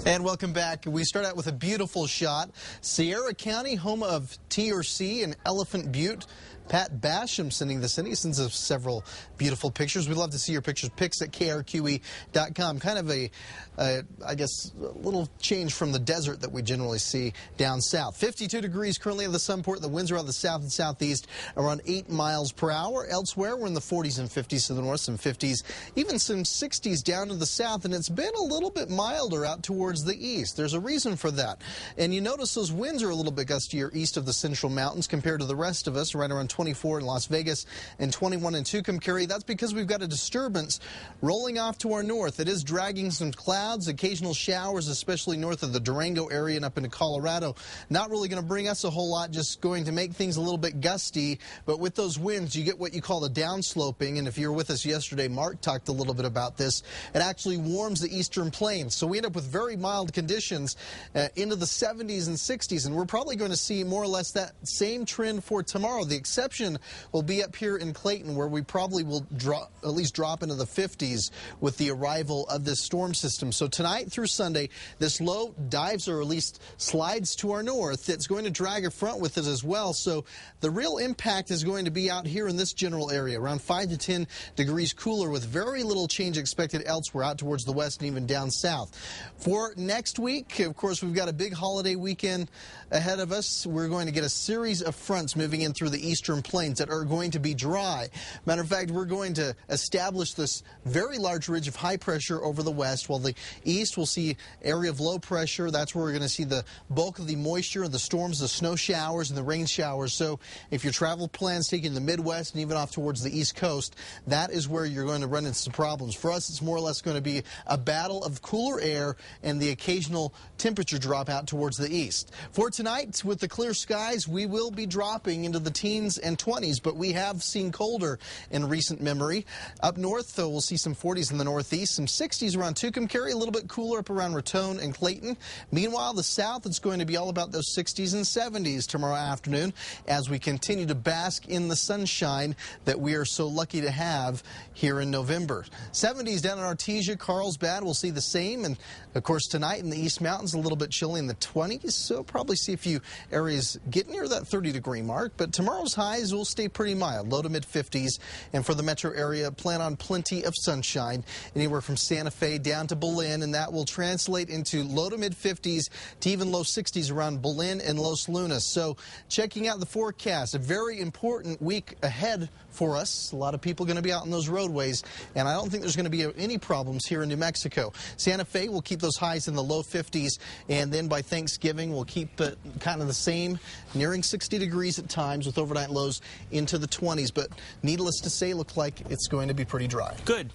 And welcome back. We start out with a beautiful shot. Sierra County, home of TRC and Elephant Butte. Pat Basham sending this in. He sends us several beautiful pictures. We'd love to see your pictures. Pics at krqe.com. Kind of I guess, a little change from the desert that we generally see down south. 52 degrees currently at the Sunport. The winds are out of the south and southeast around 8 miles per hour. Elsewhere, we're in the 40s and 50s to the north, some 50s, even some 60s down to the south, and it's been a little bit milder out towards the east. There's a reason for that. And you notice those winds are a little bit gustier east of the Central Mountains compared to the rest of us, right around 24 in Las Vegas and 21 in Tucumcari. That's because we've got a disturbance rolling off to our north. It is dragging some clouds, occasional showers, especially north of the Durango area and up into Colorado. Not really going to bring us a whole lot, just going to make things a little bit gusty. But with those winds, you get what you call the downsloping. And if you were with us yesterday, Mark talked a little bit about this. It actually warms the eastern plains. So we end up with very mild conditions into the 70s and 60s. And we're probably going to see more or less that same trend for tomorrow. The exception will be up here in Clayton, where we probably will at least drop into the 50s with the arrival of this storm system. So tonight through Sunday, this low dives or at least slides to our north. It's going to drag a front with it as well. So the real impact is going to be out here in this general area, around 5 to 10 degrees cooler with very little change expected elsewhere out towards the west and even down south. For next week, of course, we've got a big holiday weekend ahead of us. We're going to get a series of fronts moving in through the eastern plains that are going to be dry. Matter of fact, we're going to establish this very large ridge of high pressure over the west, while the east will see area of low pressure. That's where we're going to see the bulk of the moisture, the storms, the snow showers, and the rain showers. So if your travel plans taking the Midwest and even off towards the East Coast, that is where you're going to run into some problems. For us, it's more or less going to be a battle of cooler air and the occasional temperature drop out towards the east. For tonight, with the clear skies, we will be dropping into the teens and 20s, but we have seen colder in recent memory. Up north, though, we'll see some 40s in the northeast, some 60s around Tucumcari, a little bit cooler up around Raton and Clayton. Meanwhile, the south, it's going to be all about those 60s and 70s tomorrow afternoon as we continue to bask in the sunshine that we are so lucky to have here in November. 70s down in Artesia, Carlsbad, we'll see the same. And, of course, tonight in the East Mountains, a little bit chilly in the 20s, so probably see a few areas get near that 30-degree mark. But tomorrow's highs will stay pretty mild, low to mid-50s. And for the metro area, plan on plenty of sunshine, anywhere from Santa Fe down to Belen, and that will translate into low to mid-50s to even low 60s around Belen and Los Lunas. So checking out the forecast, a very important week ahead for us. A lot of people going to be out on those roadways, and I don't think there's going to be any problems here in New Mexico. Santa Fe will keep those highs in the low 50s, and then by Thanksgiving, we'll keep it kind of the same, nearing 60 degrees at times with overnight lows into the 20s. But needless to say, looks like it's going to be pretty dry. Good.